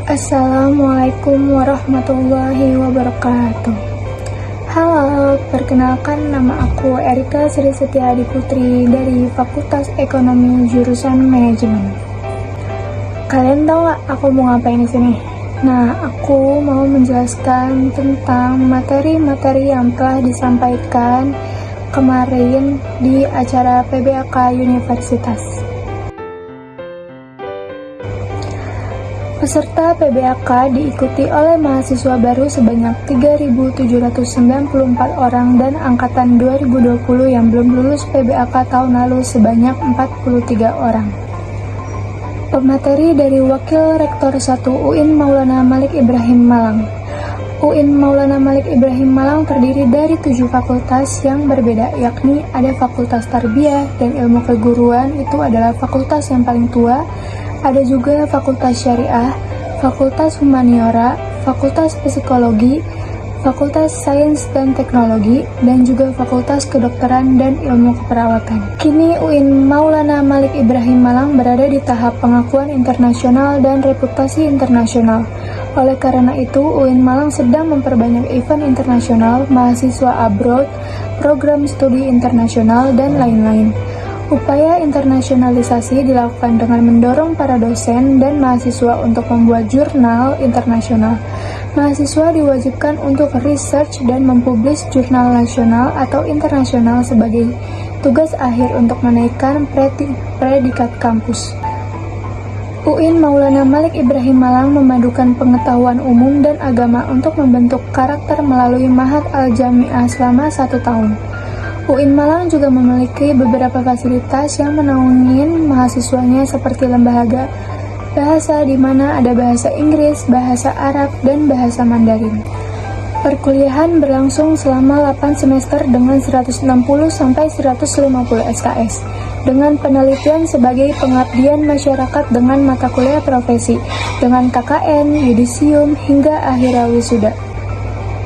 Assalamualaikum warahmatullahi wabarakatuh. Halo, perkenalkan nama aku Erika Sri Setiadi Putri dari Fakultas Ekonomi jurusan Manajemen. Kalian tahu nggak aku mau ngapain di sini? Nah, aku mau menjelaskan tentang materi-materi yang telah disampaikan kemarin di acara PBAK Universitas. Peserta PBAK diikuti oleh mahasiswa baru sebanyak 3.794 orang dan angkatan 2020 yang belum lulus PBAK tahun lalu sebanyak 43 orang. Pemateri dari Wakil Rektor 1 UIN Maulana Malik Ibrahim Malang. UIN Maulana Malik Ibrahim Malang terdiri dari 7 fakultas yang berbeda, yakni ada Fakultas Tarbiyah dan Ilmu Keguruan, itu adalah fakultas yang paling tua. Ada juga Fakultas Syariah, Fakultas Humaniora, Fakultas Psikologi, Fakultas Sains dan Teknologi, dan juga Fakultas Kedokteran dan Ilmu Keperawatan. Kini UIN Maulana Malik Ibrahim Malang berada di tahap pengakuan internasional dan reputasi internasional. Oleh karena itu, UIN Malang sedang memperbanyak event internasional, mahasiswa abroad, program studi internasional, dan lain-lain. Upaya internasionalisasi dilakukan dengan mendorong para dosen dan mahasiswa untuk membuat jurnal internasional. Mahasiswa diwajibkan untuk research dan mempublish jurnal nasional atau internasional sebagai tugas akhir untuk menaikkan predikat kampus. UIN Maulana Malik Ibrahim Malang memadukan pengetahuan umum dan agama untuk membentuk karakter melalui Mahat Al-Jami'ah selama 1 tahun. UIN Malang juga memiliki beberapa fasilitas yang menaungi mahasiswanya seperti lembaga bahasa di mana ada bahasa Inggris, bahasa Arab, dan bahasa Mandarin. Perkuliahan berlangsung selama 8 semester dengan 160-150 SKS, dengan penelitian sebagai pengabdian masyarakat dengan mata kuliah profesi, dengan KKN, yudisium, hingga akhirnya wisuda.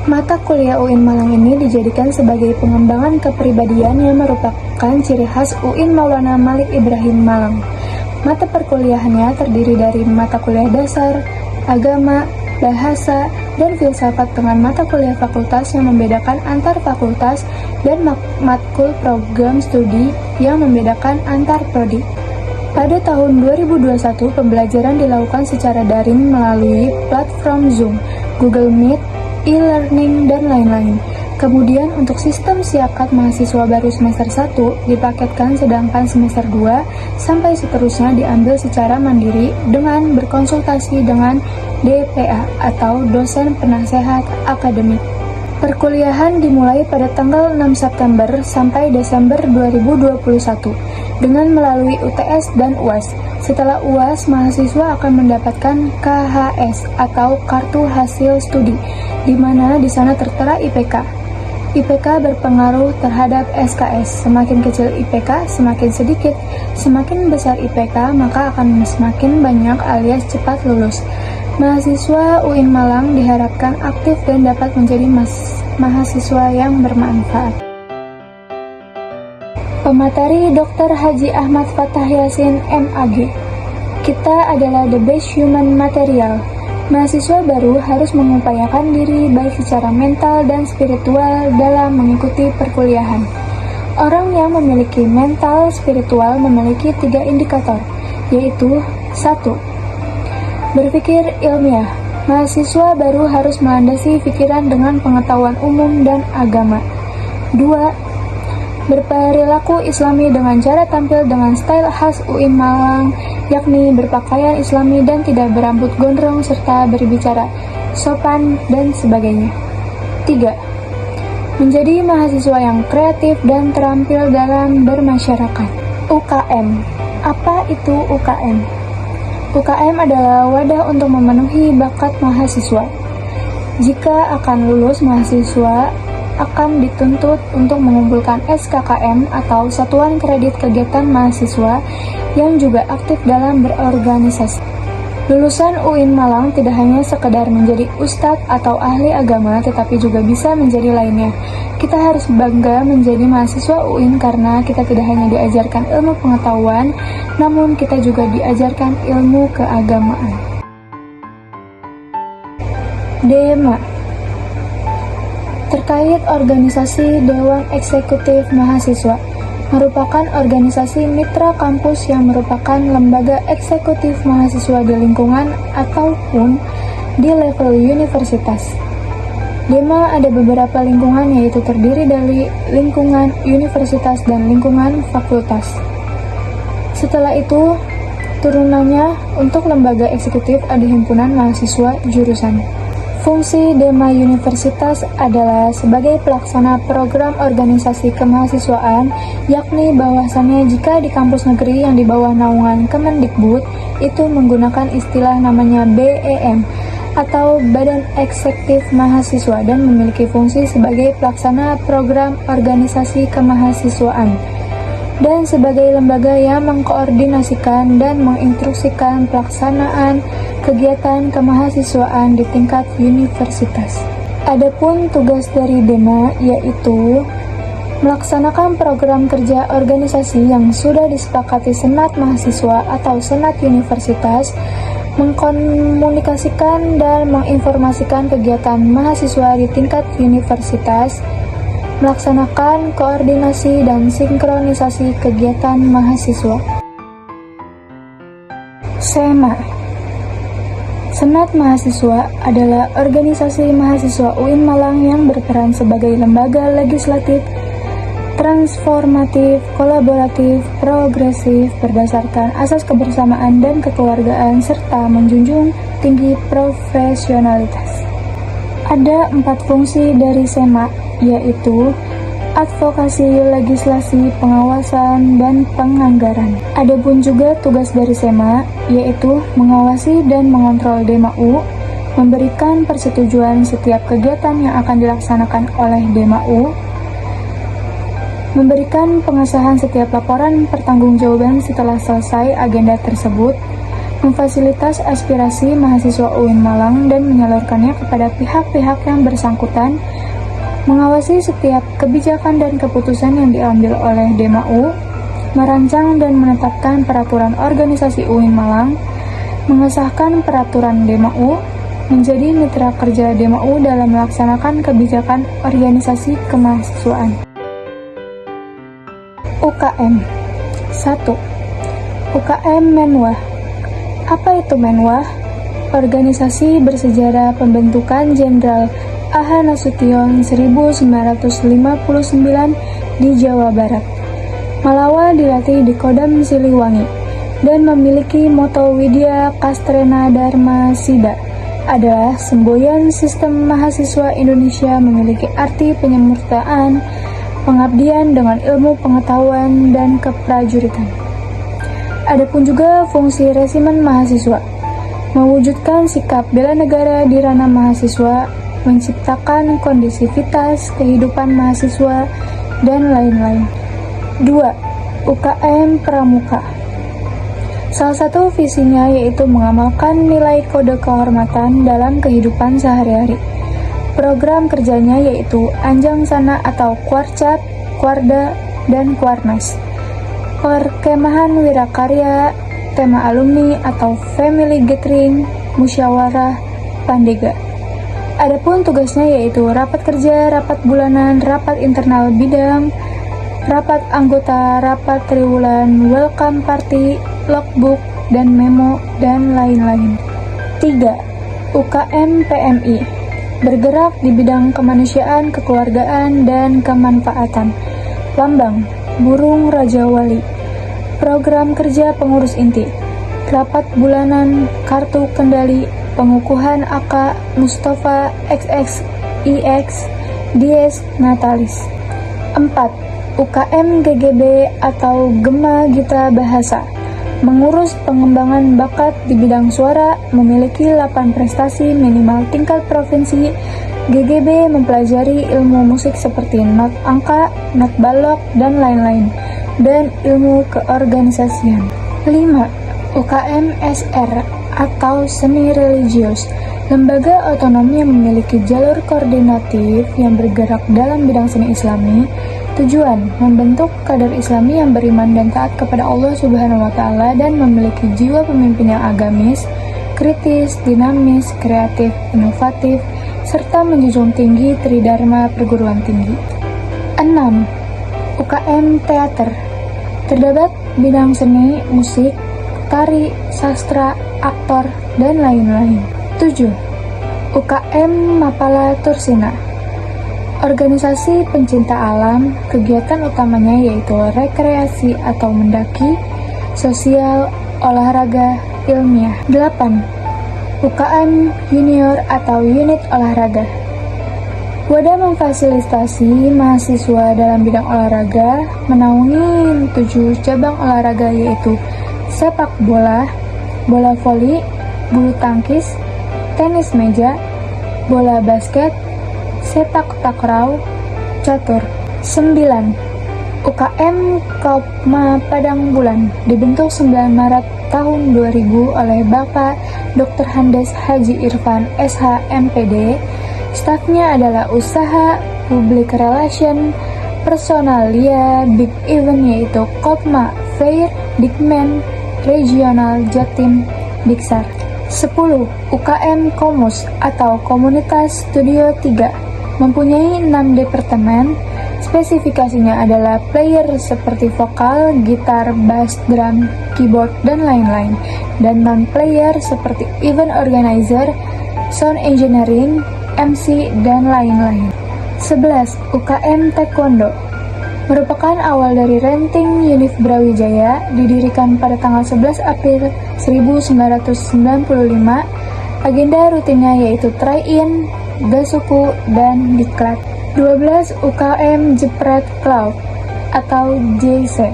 Mata kuliah UIN Malang ini dijadikan sebagai pengembangan kepribadian yang merupakan ciri khas UIN Maulana Malik Ibrahim Malang. Mata perkuliahannya terdiri dari mata kuliah dasar, agama, bahasa, dan filsafat dengan mata kuliah fakultas yang membedakan antar fakultas dan matkul program studi yang membedakan antar prodi. Pada tahun 2021, pembelajaran dilakukan secara daring melalui platform Zoom, Google Meet, e-learning, dan lain-lain. Kemudian untuk sistem siakat mahasiswa baru semester 1 dipaketkan, sedangkan semester 2 sampai seterusnya diambil secara mandiri dengan berkonsultasi dengan DPA atau dosen penasehat akademik. Perkuliahan dimulai pada tanggal 6 September sampai Desember 2021 dengan melalui UTS dan UAS. Setelah UAS, mahasiswa akan mendapatkan KHS atau Kartu Hasil Studi, di mana di sana tertera IPK. IPK berpengaruh terhadap SKS. Semakin kecil IPK, semakin sedikit. Semakin besar IPK, maka akan semakin banyak alias cepat lulus. Mahasiswa UIN Malang diharapkan aktif dan dapat menjadi mahasiswa yang bermanfaat. Pemateri Dr. Haji Ahmad Fathah Yasin, MAG. Kita adalah the best human material. Mahasiswa baru harus mengupayakan diri baik secara mental dan spiritual dalam mengikuti perkuliahan. Orang yang memiliki mental spiritual memiliki 3 indikator, yaitu 1. Berpikir ilmiah. Mahasiswa baru harus melandasi pikiran dengan pengetahuan umum dan agama. 2. Berperilaku islami dengan cara tampil dengan style khas UIN Malang, yakni berpakaian islami dan tidak berambut gondrong serta berbicara sopan dan sebagainya. 3. Menjadi mahasiswa yang kreatif dan terampil dalam bermasyarakat. UKM. Apa itu UKM? UKM adalah wadah untuk memenuhi bakat mahasiswa. Jika akan lulus, mahasiswa akan dituntut untuk mengumpulkan SKKM atau Satuan Kredit Kegiatan Mahasiswa yang juga aktif dalam berorganisasi. Lulusan UIN Malang tidak hanya sekedar menjadi ustadz atau ahli agama, tetapi juga bisa menjadi lainnya. Kita harus bangga menjadi mahasiswa UIN karena kita tidak hanya diajarkan ilmu pengetahuan, namun kita juga diajarkan ilmu keagamaan. DEMA terkait organisasi Dewan Eksekutif Mahasiswa merupakan organisasi mitra kampus yang merupakan lembaga eksekutif mahasiswa di lingkungan ataupun di level universitas. DEMA ada beberapa lingkungan, yaitu terdiri dari lingkungan universitas dan lingkungan fakultas. Setelah itu, turunannya untuk lembaga eksekutif ada himpunan mahasiswa jurusan. Fungsi DEMA Universitas adalah sebagai pelaksana program organisasi kemahasiswaan, yakni bahwasannya jika di kampus negeri yang di bawah naungan Kemendikbud itu menggunakan istilah namanya BEM atau Badan Eksekutif Mahasiswa dan memiliki fungsi sebagai pelaksana program organisasi kemahasiswaan dan sebagai lembaga yang mengkoordinasikan dan menginstruksikan pelaksanaan kegiatan kemahasiswaan di tingkat universitas. Adapun tugas dari DEMA yaitu melaksanakan program kerja organisasi yang sudah disepakati Senat Mahasiswa atau Senat Universitas, mengkomunikasikan dan menginformasikan kegiatan mahasiswa di tingkat universitas, melaksanakan koordinasi dan sinkronisasi kegiatan mahasiswa. SEMA Senat Mahasiswa adalah organisasi mahasiswa UIN Malang yang berperan sebagai lembaga legislatif, transformatif, kolaboratif, progresif, berdasarkan asas kebersamaan dan kekeluargaan, serta menjunjung tinggi profesionalitas. Ada 4 fungsi dari SEMA, yaitu advokasi, legislasi, pengawasan, dan penganggaran. Adapun juga tugas dari SEMA, yaitu mengawasi dan mengontrol DEMA-U, memberikan persetujuan setiap kegiatan yang akan dilaksanakan oleh DEMA-U, memberikan pengesahan setiap laporan pertanggungjawaban setelah selesai agenda tersebut, memfasilitas aspirasi mahasiswa UIN Malang dan menyalurkannya kepada pihak-pihak yang bersangkutan, mengawasi setiap kebijakan dan keputusan yang diambil oleh DEMA-U, merancang dan menetapkan peraturan organisasi UIN Malang, mengesahkan peraturan DEMA-U, menjadi mitra kerja DEMA-U dalam melaksanakan kebijakan organisasi kemahasiswaan. UKM 1. UKM Menwah. Apa itu Menwah? Organisasi bersejarah pembentukan Jenderal A.H. Nasution 1959 di Jawa Barat. Malawa dilatih di Kodam Siliwangi dan memiliki moto Widya Kastrena Dharma Sida adalah semboyan sistem mahasiswa Indonesia, memiliki arti penyemurtaan, pengabdian dengan ilmu pengetahuan dan keprajuritan. Adapun juga fungsi resimen mahasiswa, mewujudkan sikap bela negara di ranah mahasiswa, menciptakan kondisivitas kehidupan mahasiswa, dan lain-lain. 2. UKM Pramuka. Salah satu visinya yaitu mengamalkan nilai kode kehormatan dalam kehidupan sehari-hari. Program kerjanya yaitu Anjang Sana atau Kwarcat, Kwarda, dan Kwarnas. Perkemahan Wirakarya, tema alumni atau Family Gathering, Musyawarah, Pandega. Adapun tugasnya yaitu rapat kerja, rapat bulanan, rapat internal bidang, rapat anggota, rapat triwulan, welcome party, logbook, dan memo, dan lain-lain. 3. UKM PMI. Bergerak di bidang kemanusiaan, kekeluargaan, dan kemanfaatan. Lambang, burung Raja Wali. Program kerja pengurus inti. Rapat bulanan, kartu kendali, pengukuhan AK, Mustafa, XX, IX, Dies Natalis. 4. UKM GGB atau Gema Gita Bahasa. Mengurus pengembangan bakat di bidang suara, memiliki 8 prestasi minimal tingkat provinsi. GGB mempelajari ilmu musik seperti not angka, not balok, dan lain-lain, dan ilmu keorganisasian. 5. UKM SR atau Seni Religius, lembaga otonom yang memiliki jalur koordinatif yang bergerak dalam bidang seni Islami. Tujuan, membentuk kader Islami yang beriman dan taat kepada Allah Subhanahu wa Ta'ala dan memiliki jiwa pemimpin yang agamis. kritis, dinamis, kreatif, inovatif, serta menjunjung tinggi tridharma perguruan tinggi. 6. UKM Teater. Terdapat bidang seni, musik, tari, sastra, aktor, dan lain-lain. 7. UKM Mapala Tursina. Organisasi pencinta alam, kegiatan utamanya yaitu rekreasi atau mendaki, sosial, olahraga, ilmiah. 8. UKM Junior atau unit olahraga. Wadah memfasilitasi mahasiswa dalam bidang olahraga, menaungi 7 cabang olahraga yaitu sepak bola, bola voli, bulu tangkis, tenis meja, bola basket, sepak takraw, catur. 9. UKM Kopma Padang Bulan dibentuk 9 Maret tahun 2000 oleh Bapak Dr. Handes Haji Irfan SH MPD. Stafnya adalah usaha, public relation, personalia, big event yaitu Kopma Fair, Dikmen, Regional Jatim, Diksar. 10. UKM Komus atau Komunitas Studio 3 mempunyai 6 departemen. Spesifikasinya adalah player seperti vokal, gitar, bass, drum, keyboard, dan lain-lain, dan non-player seperti event organizer, sound engineering, MC, dan lain-lain. 11. UKM Taekwondo merupakan awal dari Renting Univ Brawijaya, didirikan pada tanggal 11 April 1995. Agenda rutinnya yaitu try-in, Gasuku, dan Diklat. 12. UKM Jepret Club atau JC.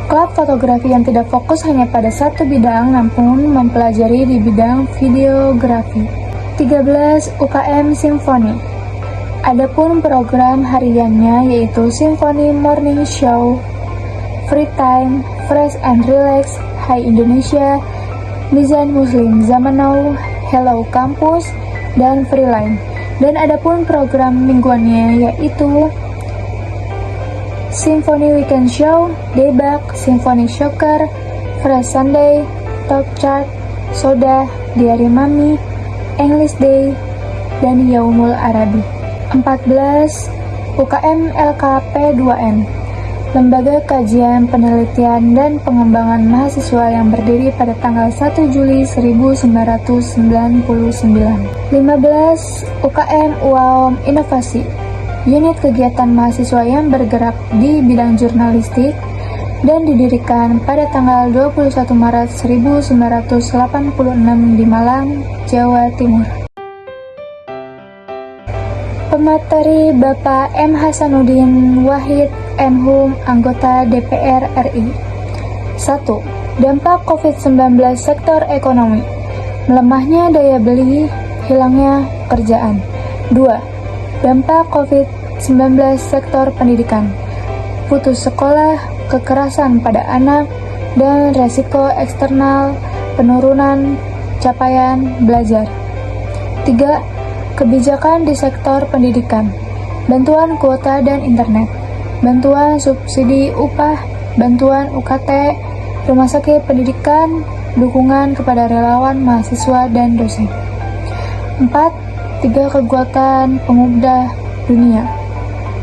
Klub fotografi yang tidak fokus hanya pada satu bidang, namun mempelajari di bidang videografi. 13. UKM Simfoni. Adapun program hariannya yaitu Simfoni Morning Show, Free Time, Fresh and Relax, Hai Indonesia, Mizan Muslim Zaman Now, Hello Campus, dan Freeline. Dan adapun program mingguannya yaitu Simfoni Weekend Show, Debak, Simfoni Shocker, Fresh Sunday, Top Chart, Soda, Diary Mami, English Day, dan Yaumul Arabi. 14. UKM LKP2N, Lembaga Kajian, Penelitian, dan Pengembangan Mahasiswa yang berdiri pada tanggal 1 Juli 1999. 15. UKM UAOM Inovasi, unit kegiatan mahasiswa yang bergerak di bidang jurnalistik dan didirikan pada tanggal 21 Maret 1986 di Malang, Jawa Timur. Pemateri Bapak M. Hasanuddin Wahid, Menhum, anggota DPR RI. 1. Dampak COVID-19 sektor ekonomi. Melemahnya daya beli, hilangnya pekerjaan. 2. Dampak COVID-19 sektor pendidikan. Putus sekolah, kekerasan pada anak, dan resiko eksternal penurunan capaian belajar. 3. Kebijakan di sektor pendidikan, bantuan kuota dan internet, bantuan subsidi upah, bantuan UKT, rumah sakit pendidikan, dukungan kepada relawan mahasiswa dan dosen. 4. 3 kekuatan pemuda dunia,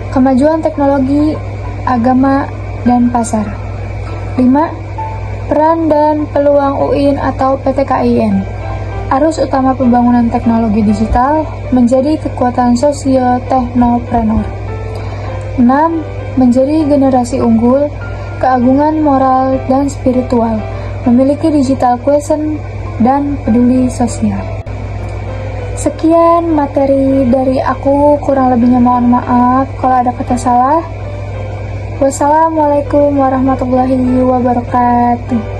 kemajuan teknologi, agama, dan pasar. 5. Peran dan peluang UIN atau PTKIN. Arus utama pembangunan teknologi digital menjadi kekuatan sosio-teknopreneur. 6. Menjadi generasi unggul, keagungan moral dan spiritual, memiliki digital quotient dan peduli sosial. Sekian materi dari aku, kurang lebihnya mohon maaf kalau ada kata salah. Wassalamualaikum warahmatullahi wabarakatuh.